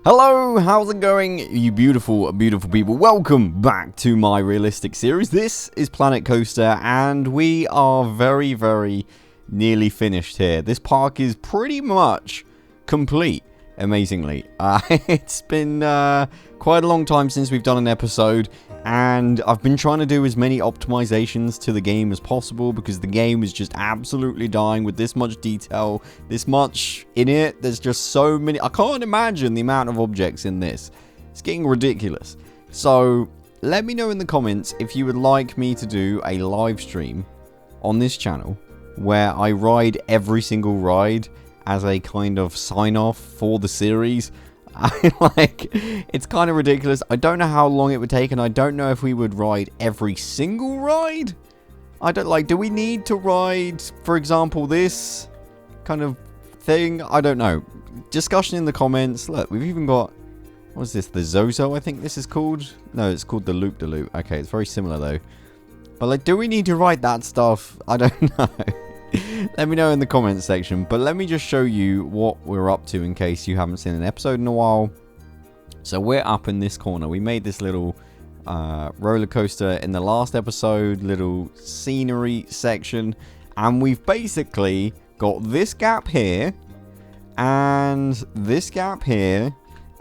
Hello, how's it going, you beautiful, beautiful people? Welcome back to my realistic series. This is Planet Coaster, and we are very, very nearly finished here. This park is pretty much complete, amazingly. It's been quite a long time since we've done an episode, and I've been trying to do as many optimizations to the game as possible because the game is just absolutely dying with this much detail, this much in it. There's just so many. I can't imagine the amount of objects in this. It's getting ridiculous. So let me know in the comments if you would like me to do a live stream on this channel where I ride every single ride as a kind of sign off for the series. It's kind of ridiculous. I don't know how long it would take, and I don't know if we would ride every single ride. Do we need to ride, for example, this kind of thing? I don't know. Discussion in the comments. Look, we've even got, what's this? The Zozo, I think this is called. No, it's called the Loop-de-Loop. Okay, it's very similar though. But do we need to ride that stuff? I don't know. Let me know in the comments section, but let me just show you what we're up to in case you haven't seen an episode in a while. So we're up in this corner. We made this little roller coaster in the last episode, little scenery section, and we've basically got this gap here and this gap here,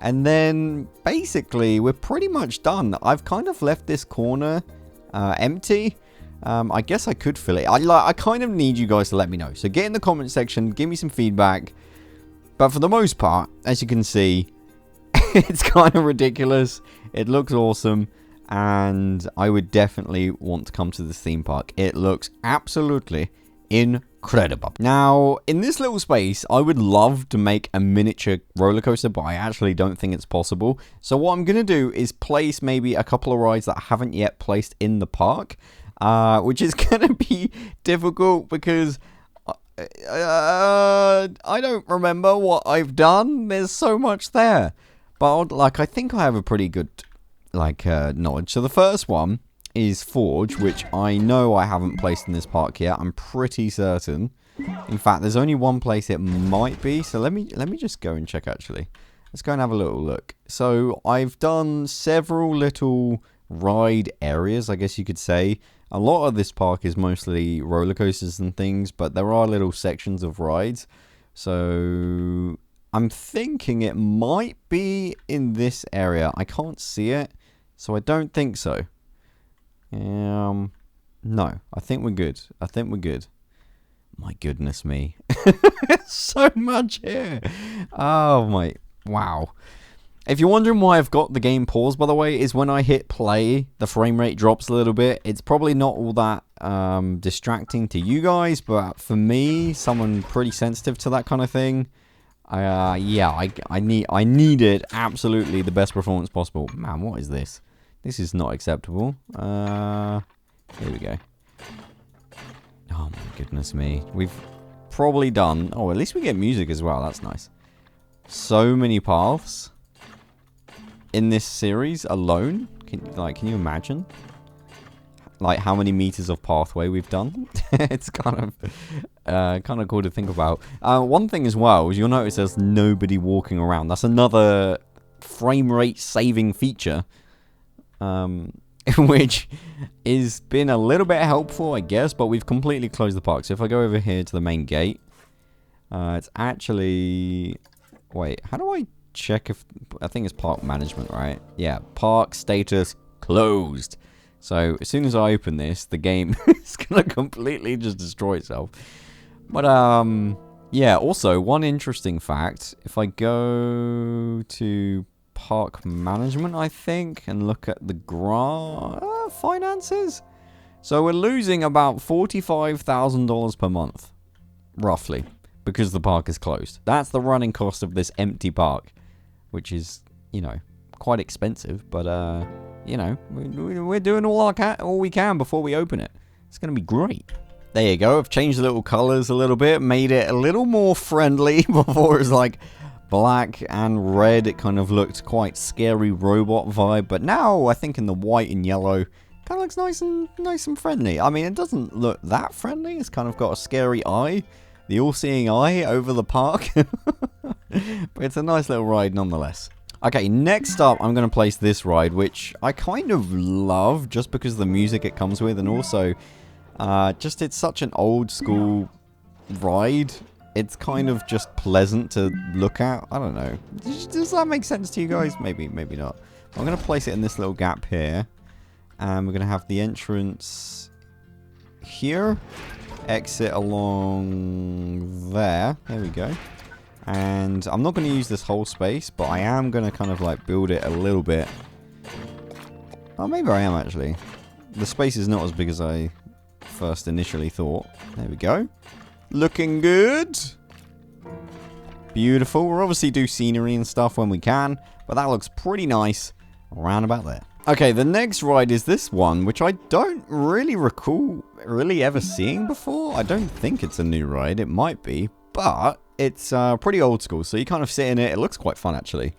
and then basically we're pretty much done. I've kind of left this corner empty. I guess I could fill it. I kind of need you guys to let me know. So get in the comment section, give me some feedback. But for the most part, as you can see, it's kind of ridiculous. It looks awesome. And I would definitely want to come to this theme park. It looks absolutely incredible. Now, in this little space, I would love to make a miniature roller coaster, but I actually don't think it's possible. So what I'm going to do is place maybe a couple of rides that I haven't yet placed in the park. Which is going to be difficult because I don't remember what I've done. There's so much there. But I think I have a pretty good knowledge. So the first one is Forge, which I know I haven't placed in this park yet. I'm pretty certain. In fact, there's only one place it might be. So let me just go and check actually. Let's go and have a little look. So I've done several little ride areas, I guess you could say. A lot of this park is mostly roller coasters and things, but there are little sections of rides. So I'm thinking it might be in this area. I can't see it, so I don't think so. No, I think we're good. My goodness me. So much here. Oh my, wow. If you're wondering why I've got the game paused, by the way, is when I hit play, the frame rate drops a little bit. It's probably not all that distracting to you guys, but for me, someone pretty sensitive to that kind of thing, yeah, I needed absolutely the best performance possible. Man, what is this? This is not acceptable. Here we go. Oh my goodness me. We've probably done... Oh, at least we get music as well. That's nice. So many paths in this series alone. Can you imagine how many meters of pathway we've done? It's kind of cool to think about. One thing as well is you'll notice there's nobody walking around. That's another frame rate saving feature, which has been a little bit helpful, I guess, but we've completely closed the park. So if I go over here to the main gate, it's actually... Wait, how do I check if... I think it's park management, right? Yeah, park status closed. So as soon as I open this, the game is going to completely just destroy itself. But, yeah, also, one interesting fact. If I go to park management, I think, and look at the finances. So we're losing about $45,000 per month, roughly, because the park is closed. That's the running cost of this empty park, which is, you know, quite expensive, but you know, we're doing all we can before we open it. It's going to be great. There you go. I've changed the little colors a little bit, made it a little more friendly. Before it was like black and red. It kind of looked quite scary robot vibe, but now I think in the white and yellow kind of looks nice and friendly. I mean, it doesn't look that friendly. It's kind of got a scary eye, the all-seeing eye over the park. But it's a nice little ride nonetheless. Okay, next up, I'm going to place this ride, which I kind of love just because of the music it comes with, and also just it's such an old school ride. It's kind of just pleasant to look at. I don't know. Does that make sense to you guys? Maybe, maybe not. I'm going to place it in this little gap here, and we're going to have the entrance here, exit along there. There we go. And I'm not going to use this whole space, but I am going to kind of like build it a little bit. Oh, maybe I am actually. The space is not as big as I first initially thought. There we go. Looking good. Beautiful. We'll obviously do scenery and stuff when we can, but that looks pretty nice around about there. Okay, the next ride is this one, which I don't really recall really ever seeing before. I don't think it's a new ride. It might be, but it's pretty old school, so you kind of sit in it. It looks quite fun, actually.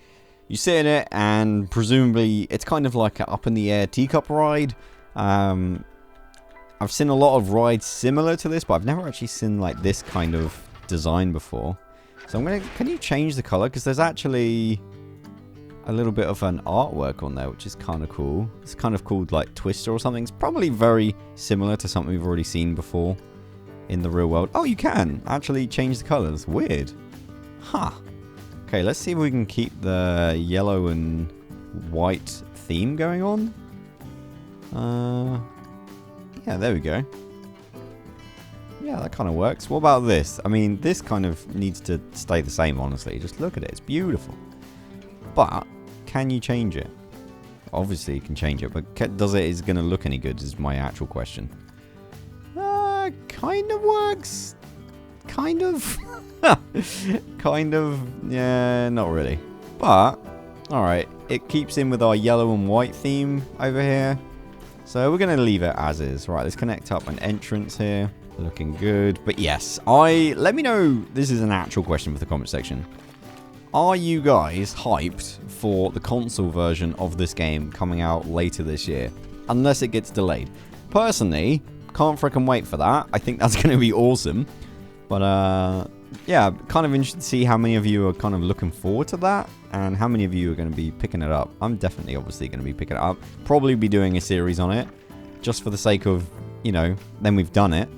You sit in it, and presumably it's kind of like an up-in-the-air teacup ride. I've seen a lot of rides similar to this, but I've never actually seen like this kind of design before. So I'm gonna... Can you change the color? Because there's actually a little bit of an artwork on there, which is kind of cool. It's kind of called like Twister or something. It's probably very similar to something we've already seen before in the real world. Oh, you can actually change the colors. Weird. Huh. Okay, let's see if we can keep the yellow and white theme going on. Yeah, there we go. Yeah, that kind of works. What about this? I mean, this kind of needs to stay the same, honestly. Just look at it. It's beautiful. But can you change it? Obviously, you can change it, but is it going to look any good is my actual question. Kind of works. Kind of. Kind of. Yeah, not really. But, alright. It keeps in with our yellow and white theme over here. So we're going to leave it as is. Right, let's connect up an entrance here. Looking good. But yes, let me know. This is an actual question for the comment section. Are you guys hyped for the console version of this game coming out later this year? Unless it gets delayed. Personally, can't frickin' wait for that. I think that's going to be awesome. But, yeah, kind of interested to see how many of you are kind of looking forward to that. And how many of you are going to be picking it up. I'm definitely, obviously, going to be picking it up. Probably be doing a series on it. Just for the sake of, you know, then we've done it.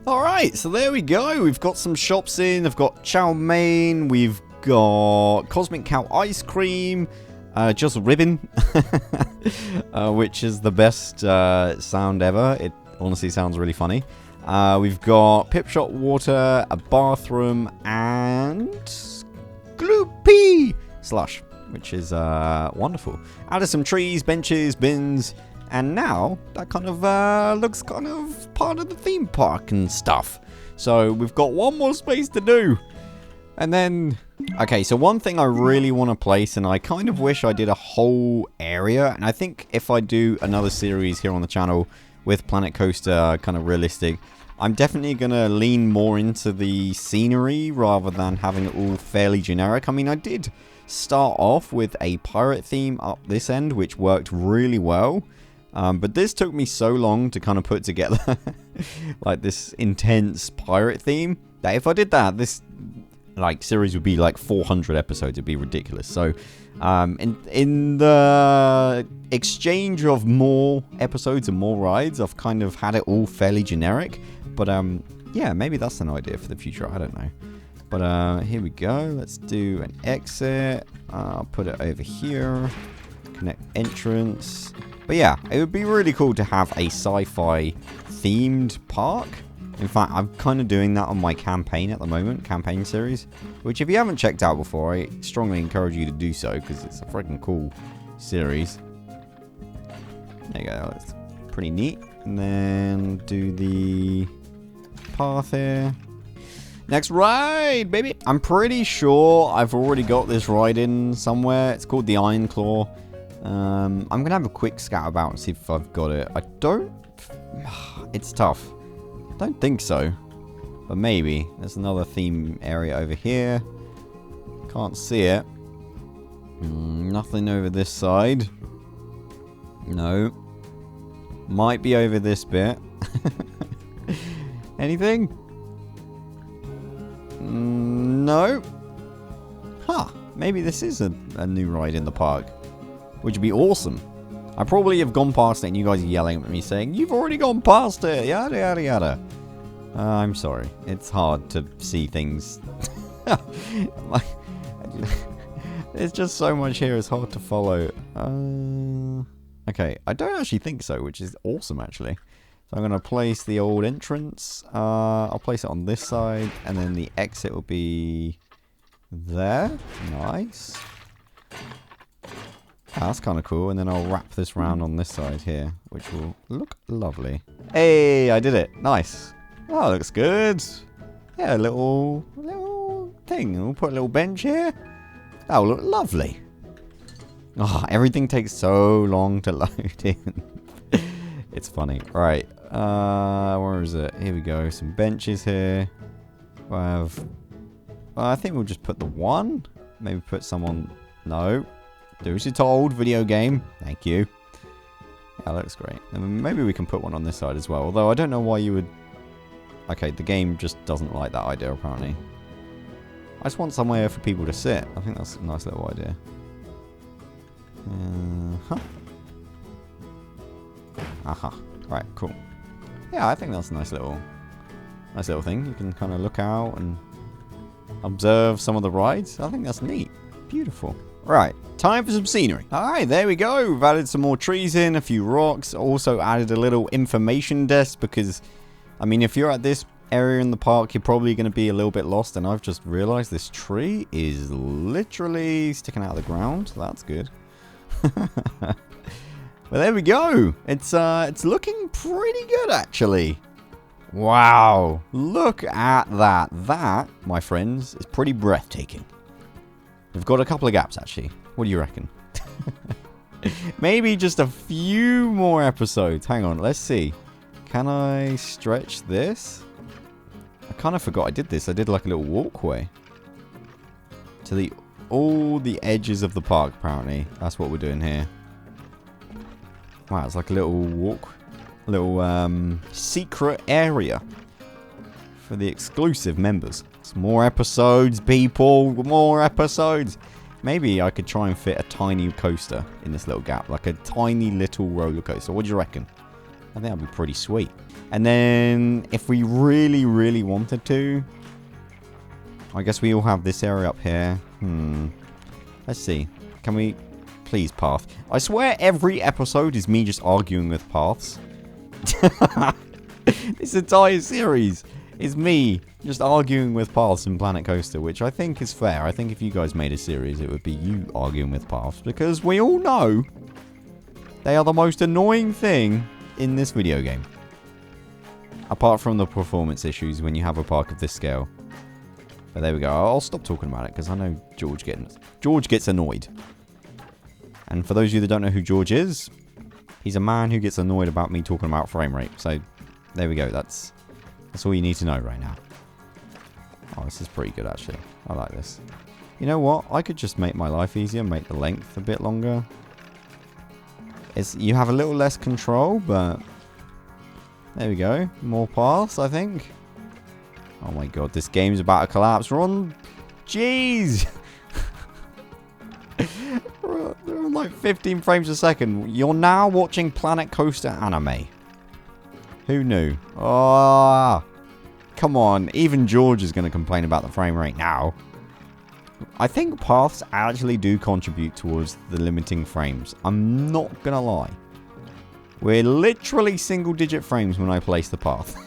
Alright, so there we go. We've got some shops in. I've got chow mein. We've got Cosmic Cow Ice Cream. Just Ribbon. Which is the best sound ever. It honestly sounds really funny. We've got Pip Shot Water, a bathroom, and Gloopy Slush, which is wonderful. Added some trees, benches, bins, and now that kind of looks kind of part of the theme park and stuff. So we've got one more space to do. And then, okay, so one thing I really want to place, and I kind of wish I did a whole area, and I think if I do another series here on the channel with Planet Coaster kind of realistic, I'm definitely going to lean more into the scenery rather than having it all fairly generic. I mean, I did start off with a pirate theme up this end, which worked really well. But this took me so long to kind of put together like this intense pirate theme that if I did that, this like series would be like 400 episodes. It'd be ridiculous. So in the exchange of more episodes and more rides, I've kind of had it all fairly generic. But yeah, maybe that's an idea for the future. I don't know. But here we go. Let's do an exit. I'll put it over here. Connect entrance. But yeah, it would be really cool to have a sci-fi themed park. In fact, I'm kind of doing that on my campaign at the moment, campaign series. Which if you haven't checked out before, I strongly encourage you to do so, because it's a freaking cool series. There you go, that's pretty neat. And then do the path here. Next ride, baby! I'm pretty sure I've already got this ride in somewhere. It's called the Iron Claw. I'm going to have a quick scout about and see if I've got it. I don't... It's tough. I don't think so. But maybe. There's another theme area over here. Can't see it. Nothing over this side. No. Might be over this bit. Anything? No. Huh. maybe this is a new ride in the park, which would be awesome. I probably have gone past it and you guys are yelling at me saying, you've already gone past it, yada yada yada. I'm sorry. It's hard to see things. There's just so much here, it's hard to follow. Okay, I don't actually think so, which is awesome actually. So I'm going to place the old entrance. I'll place it on this side, and then the exit will be there. Nice. That's kind of cool. And then I'll wrap this round on this side here, which will look lovely. Hey, I did it. Nice. Oh, looks good. Yeah, a little thing. We'll put a little bench here. That'll look lovely. Oh, everything takes so long to load in. It's funny. Right. Where is it? Here we go. Some benches here. We'll have... I think we'll just put the one. Maybe put someone... No. Do as you're told. Video game. Thank you. Yeah, that looks great. And maybe we can put one on this side as well. Although I don't know why you would... Okay, the game just doesn't like that idea, apparently. I just want somewhere for people to sit. I think that's a nice little idea. Aha. Right, cool. Yeah, I think that's a nice little thing. You can kind of look out and observe some of the rides. I think that's neat. Beautiful. Right, time for some scenery. Alright, there we go. We've added some more trees in, a few rocks. Also added a little information desk because, I mean, if you're at this area in the park, you're probably going to be a little bit lost. And I've just realized this tree is literally sticking out of the ground. That's good. Well, there we go. It's looking pretty good, actually. Wow. Look at that. That, my friends, is pretty breathtaking. We've got a couple of gaps, actually. What do you reckon? Maybe just a few more episodes. Hang on, let's see. Can I stretch this? I kind of forgot I did this. I did like a little walkway to all the edges of the park, apparently. That's what we're doing here. Wow, it's like a little secret area for the exclusive members. It's more episodes, people, more episodes. Maybe I could try and fit a tiny coaster in this little gap, like a tiny little roller coaster. What do you reckon? I think that'd be pretty sweet. And then if we really, really wanted to, I guess we all have this area up here. Let's see. Can we... Please, Path. I swear every episode is me just arguing with paths. This entire series is me just arguing with paths in Planet Coaster, which I think is fair. I think if you guys made a series, it would be you arguing with paths, because we all know they are the most annoying thing in this video game. Apart from the performance issues when you have a park of this scale. But there we go. I'll stop talking about it, because I know George gets annoyed. And for those of you that don't know who George is, he's a man who gets annoyed about me talking about frame rate. So, there we go. That's all you need to know right now. Oh, this is pretty good, actually. I like this. You know what? I could just make my life easier, make the length a bit longer. You have a little less control, but... There we go. More paths, I think. Oh my god, this game's about to collapse. We're on... Jeez! We're on like 15 frames a second. You're now watching Planet Coaster anime. Who knew? Oh, come on. Even George is going to complain about the frame rate now. I think paths actually do contribute towards the limiting frames. I'm not going to lie. We're literally single-digit frames when I place the path.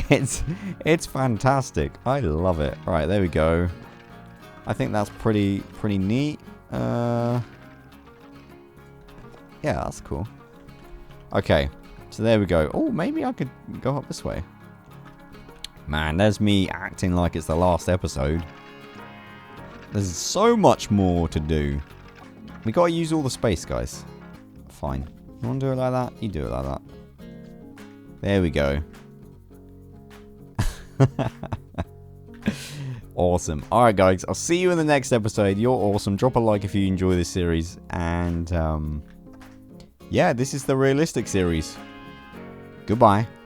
It's fantastic. I love it. Right, there we go. I think that's pretty neat. Yeah, that's cool. Okay, so there we go. Oh, maybe I could go up this way. Man, there's me acting like it's the last episode. There's so much more to do. We gotta use all the space, guys. Fine. You want to do it like that? You do it like that. There we go. Awesome. Alright, guys. I'll see you in the next episode. You're awesome. Drop a like if you enjoy this series. And, yeah, this is the Realistic series. Goodbye.